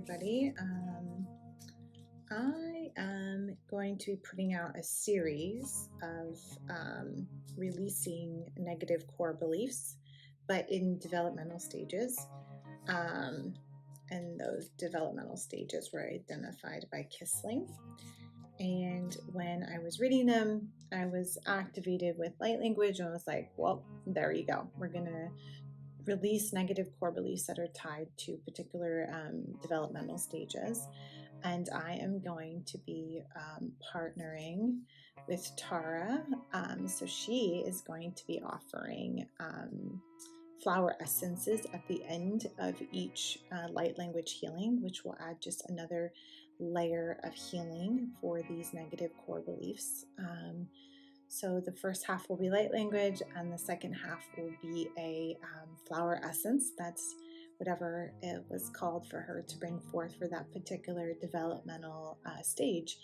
everybody. I am going to be putting out a series of releasing negative core beliefs, but in developmental stages. And those developmental stages were identified by Kissling. And when I was reading them, I was activated with light language and I was like, well, there you go. We're going to release negative core beliefs that are tied to particular developmental stages. And I am going to be partnering with Tara. So she is going to be offering flower essences at the end of each light language healing, which will add just another layer of healing for these negative core beliefs. So the first half will be light language, and the second half will be a flower essence. That's whatever it was called for her to bring forth for that particular developmental stage.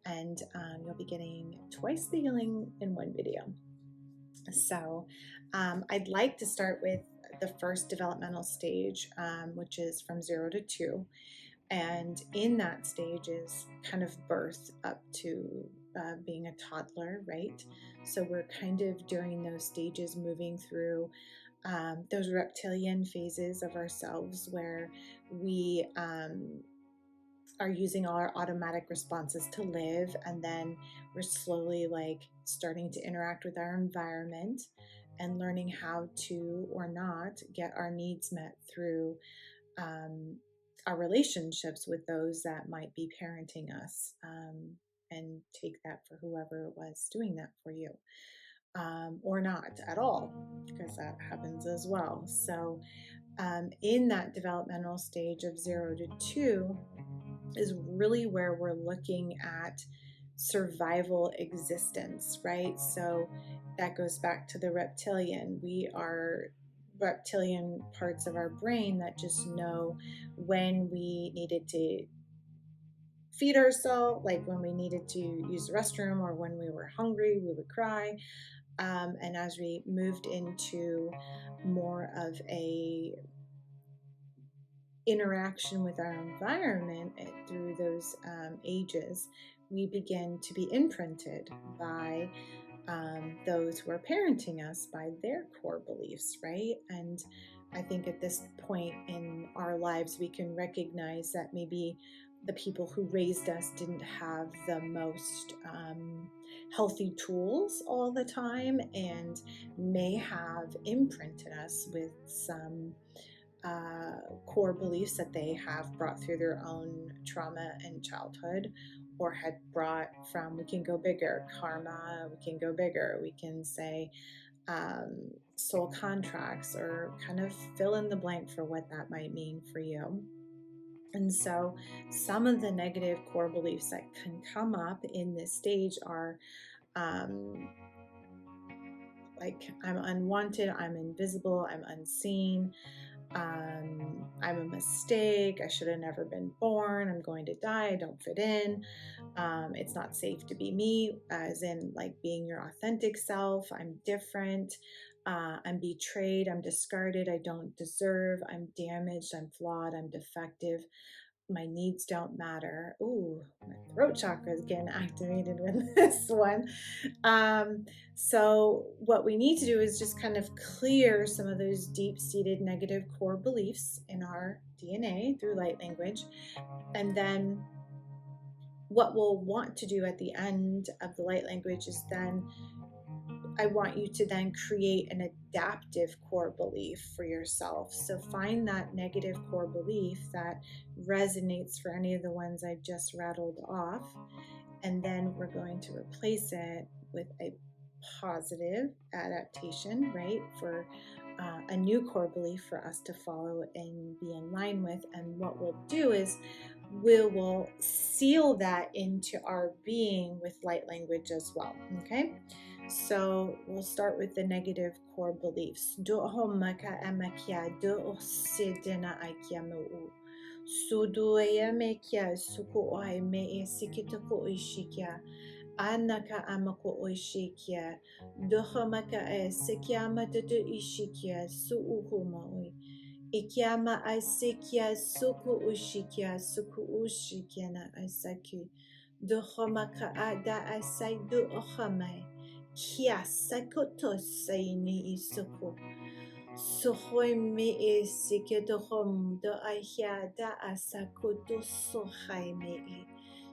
And you'll be getting twice the healing in one video. So I'd like to start with the first developmental stage, which is from 0 to 2. And in that stage is kind of birth up to being a toddler, right? So we're kind of during those stages moving through those reptilian phases of ourselves where we are using our automatic responses to live, and then we're slowly like starting to interact with our environment and learning how to or not get our needs met through our relationships with those that might be parenting us, and take that for whoever it was doing that for you, or not at all, because that happens as well. So in that developmental stage of 0 to 2 is really where we're looking at survival existence, right? So that goes back to the reptilian. We are reptilian parts of our brain that just know when we needed to feed ourselves, like when we needed to use the restroom or when we were hungry, we would cry. And as we moved into more of a interaction with our environment through those ages, we begin to be imprinted by those who are parenting us, by their core beliefs, right? And I think at this point in our lives, we can recognize that maybe the people who raised us didn't have the most healthy tools all the time, and may have imprinted us with some core beliefs that they have brought through their own trauma and childhood, or had brought from, we can go bigger, karma, we can go bigger, we can say soul contracts, or kind of fill in the blank for what that might mean for you. And so some of the negative core beliefs that can come up in this stage are like, I'm unwanted, I'm invisible, I'm unseen, I'm a mistake, I should have never been born, I'm going to die, I don't fit in, it's not safe to be me, as in like being your authentic self, I'm different, I'm betrayed, I'm discarded, I don't deserve, I'm damaged, I'm flawed, I'm defective, my needs don't matter. Ooh, my throat chakra is getting activated with this one. So what we need to do is just kind of clear some of those deep-seated negative core beliefs in our DNA through light language. And then what we'll want to do at the end of the light language is then I want you to then create an adaptive core belief for yourself. So find that negative core belief that resonates for any of the ones I've just rattled off. And then we're going to replace it with a positive adaptation, right? For a new core belief for us to follow and be in line with. And what we'll do is we will seal that into our being with light language as well. Okay, so we'll start with the negative core beliefs. Anaka amako oishikia, dohamaka e sekiama dudu ishikia, suuhuma oi. Ikiama Asikia Suku Ushikia Suku Ushikiana Asaki Dohomaka Ada Asai Du Ohamai Kia Sakoto Saini Isuku Sohoi me e sikedohom do ahia da asakoto sohai me e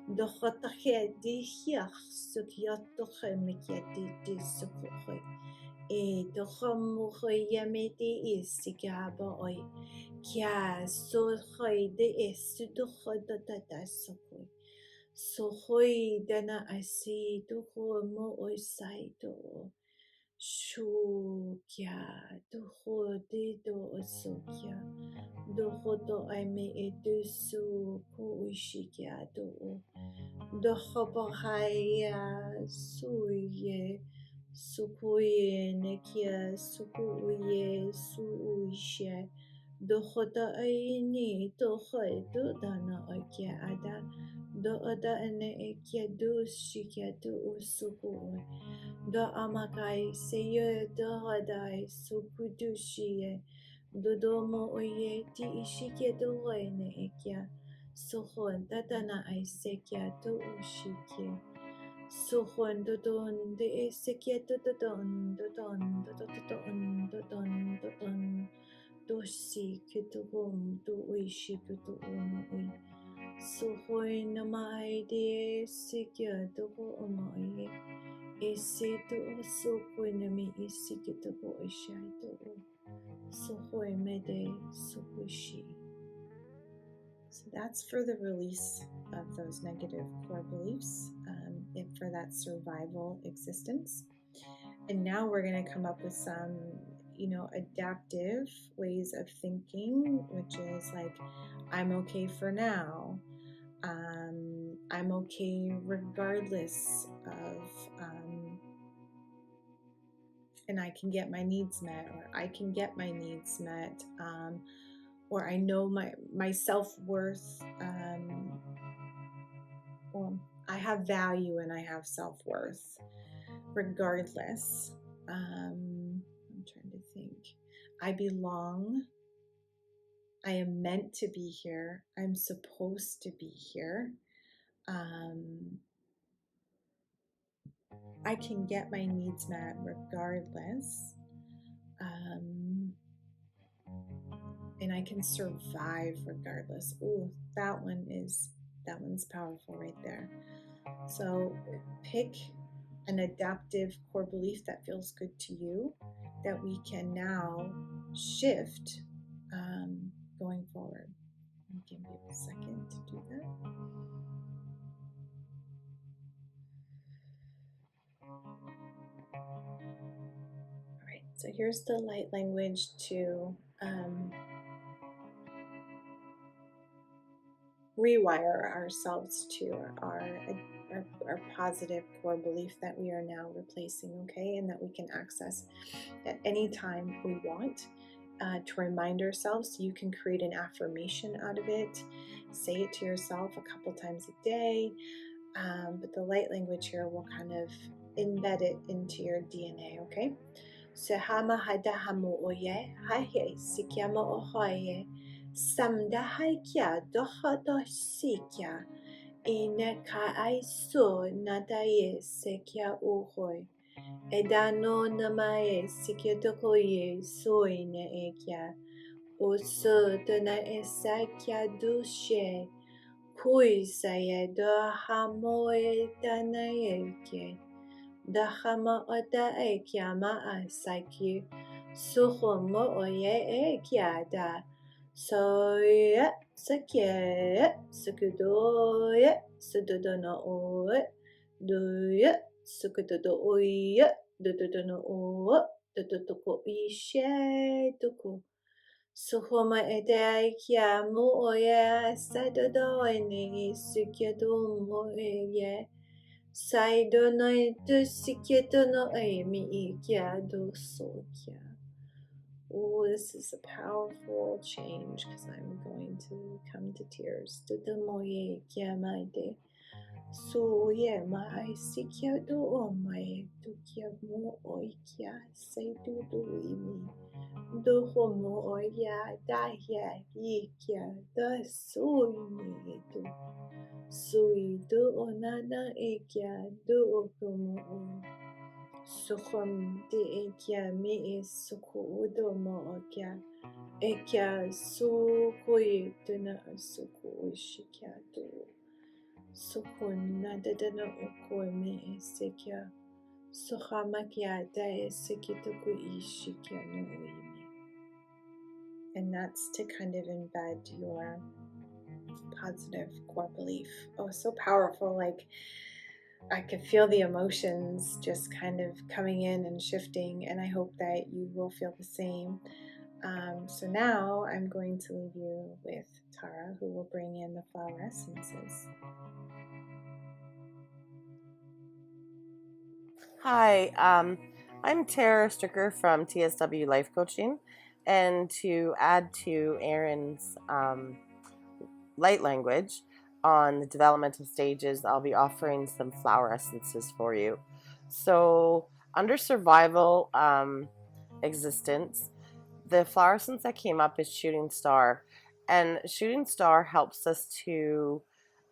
dohotahe di hiach sukyotohe mekiati di sukuhoi e dohom hoi yamete e sikaba oi kia sohoi de e sudoho dotata sokoi sohoi dana asi doho mo oi saito Shukya doho de do osokya doho do aime e dusu ko uishikya do doho bahaya suye sukuye nekia sukuye suishe doho da aini doho do dana akya ada do ada ene ekya do shikya do usuku da amakai seye da hadai sukudushie dodomo oye ti ishike do ne ekya sohon dadana aisekya do ushike sohon dodon de esekya dodon dodon dodon dodon dodon doshi kutuhum do uishi kutu ono ui sohoi namai de esekya do omoye Ese to so koinami isikito ko ishai to so mede so So that's for the release of those negative core beliefs, and for that survival existence. And now we're going to come up with some, adaptive ways of thinking, which is like, I'm okay for now. I'm okay regardless of, and I can get my needs met, or I can get my needs met, or I know my self-worth. Well, I have value and I have self-worth regardless. I'm trying to think. I belong. I am meant to be here. I'm supposed to be here. I can get my needs met regardless. And I can survive regardless. Ooh, that one's powerful right there. So pick an adaptive core belief that feels good to you, that we can now shift going forward. Give me a second to do that. All right, so here's the light language to rewire ourselves to our positive core belief that we are now replacing, okay, and that we can access at any time we want, to remind ourselves. So you can create an affirmation out of it, say it to yourself a couple times a day, but the light language here will kind of embed it into your DNA, okay? So hama hada hamu oye, hahe sikyama ohoye, samda haikya dohodo sikya, ine ka aiso nadaye sekya uhoy, edano namaye sikya dokoye soine ekya, oso dana esakya dushe, kui saye do hamoe danayeke. Dahama oda ekyama asaki suho mo oye ekyada soye sakye sukudoye sudodono oye doye sukudodo oye dododono o dododoko ishe doko suhoma ede ekyamu oye sadodo ene sukyedo mo eye Saido no etu sikieto no emi ikia do sokia. Oh, this is a powerful change because I'm going to come to tears. Tutumoye kia maide. So yeah, my sikia do o my tukia mo oikia. Say do do imi. do homo oya da ya yikya da sui do sui do onana ekya do okomo o sukhom de ekya me is suku udo mo okya ekya su koi duna suku ushikya do sukun nadadana oko me sekya Sohamakya dae sikitoku ishikya no uimi. And that's to kind of embed your positive core belief. Oh, so powerful. Like I could feel the emotions just kind of coming in and shifting, and I hope that you will feel the same. So now I'm going to leave you with Tara, who will bring in the flower essences. Hi, I'm Tara Stricker from TSW Life Coaching, and to add to Erin's light language on the developmental stages, I'll be offering some flower essences for you. So, under survival existence, the flower essence that came up is Shooting Star, and Shooting Star helps us to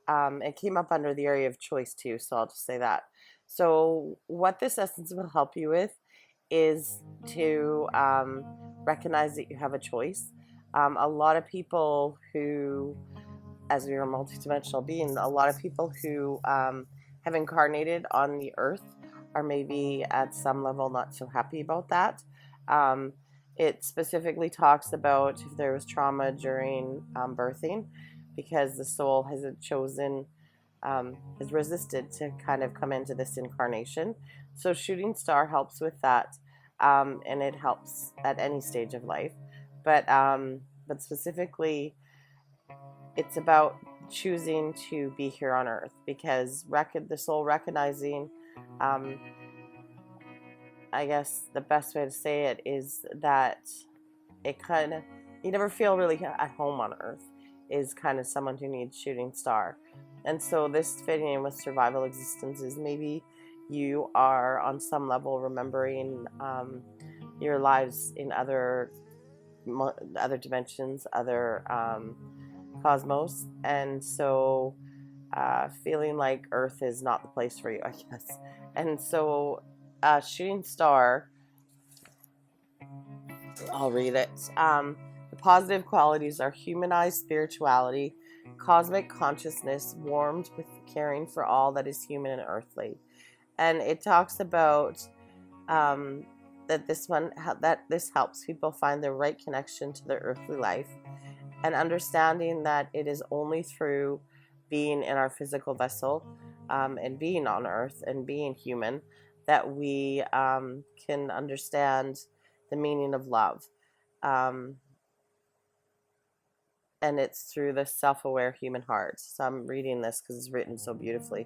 it came up under the area of choice too, so I'll just say that. So, what this essence will help you with is to recognize that you have a choice. A lot of people who, as we are multidimensional beings, a lot of people who have incarnated on the earth are maybe at some level not so happy about that. Um, it specifically talks about if there was trauma during birthing, because the soul has chosen, has resisted to kind of come into this incarnation. So Shooting Star helps with that, and it helps at any stage of life. But specifically, it's about choosing to be here on earth, because the soul recognizing, um, I guess the best way to say it is that it kind of, you never feel really at home on earth, is kind of someone who needs Shooting Star. And so this fitting in with survival existence is maybe you are on some level remembering your lives in other dimensions, other cosmos, and so feeling like Earth is not the place for you, I guess. And so, Shooting Star, I'll read it. The positive qualities are humanized spirituality, cosmic consciousness, warmed with caring for all that is human and earthly. And it talks about um, that this helps people find the right connection to their earthly life, and understanding that it is only through being in our physical vessel, and being on earth and being human, that we can understand the meaning of love. Um, and it's through the self-aware human heart. So I'm reading this because it's written so beautifully.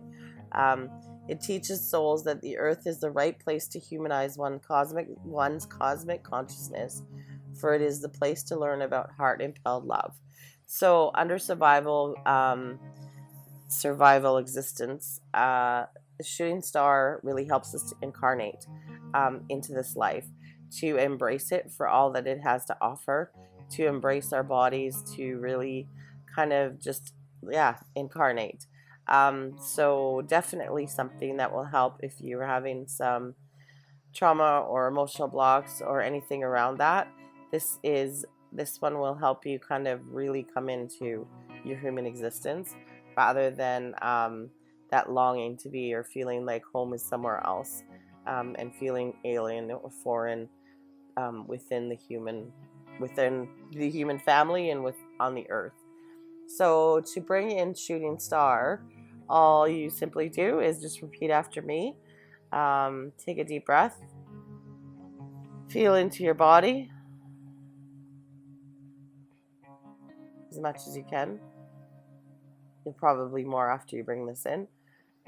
Um, it teaches souls that the earth is the right place to humanize one's cosmic consciousness, for it is the place to learn about heart-impelled love. So under survival existence, the Shooting Star really helps us to incarnate into this life, to embrace it for all that it has to offer, to embrace our bodies, to really kind of just, yeah, incarnate. So definitely something that will help if you're having some trauma or emotional blocks or anything around that. This one will help you kind of really come into your human existence, rather than that longing to be, or feeling like home is somewhere else, and feeling alien or foreign within the human family and on the earth. So to bring in Shooting Star, all you simply do is just repeat after me. Take a deep breath. Feel into your body as much as you can. You'll probably more after you bring this in.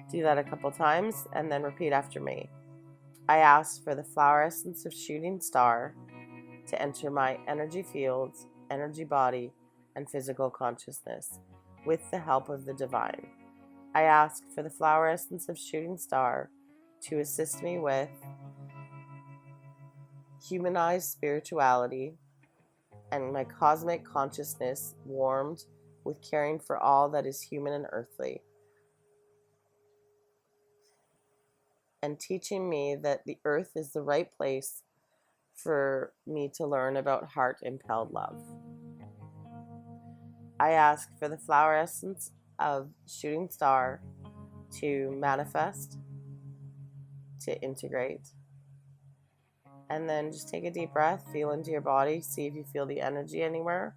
Do that a couple times and then repeat after me. I ask for the flower essence of Shooting Star to enter my energy fields, energy body, and physical consciousness with the help of the divine. I ask for the flower essence of Shooting Star to assist me with humanized spirituality, and my cosmic consciousness warmed with caring for all that is human and earthly, and teaching me that the earth is the right place for me to learn about heart-impelled love. I ask for the flower essence of shooting star to manifest, to integrate. And then just take a deep breath, feel into your body, see if you feel the energy anywhere.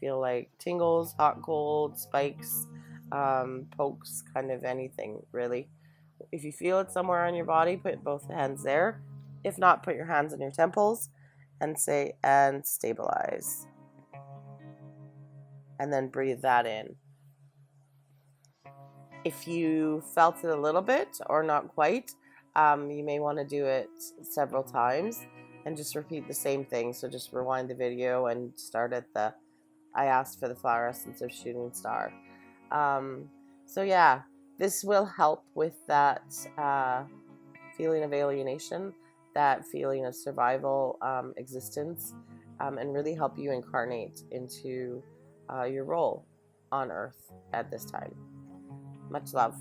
Feel like tingles, hot, cold, spikes, pokes, kind of anything really. If you feel it somewhere on your body, put both hands there. If not, put your hands on your temples and say, and stabilize. And then breathe that in. If you felt it a little bit or not quite, you may want to do it several times and just repeat the same thing. So just rewind the video and start at the I asked for the flower essence of shooting star. So yeah, this will help with that feeling of alienation, that feeling of survival existence, and really help you incarnate into your role on Earth at this time. Much love.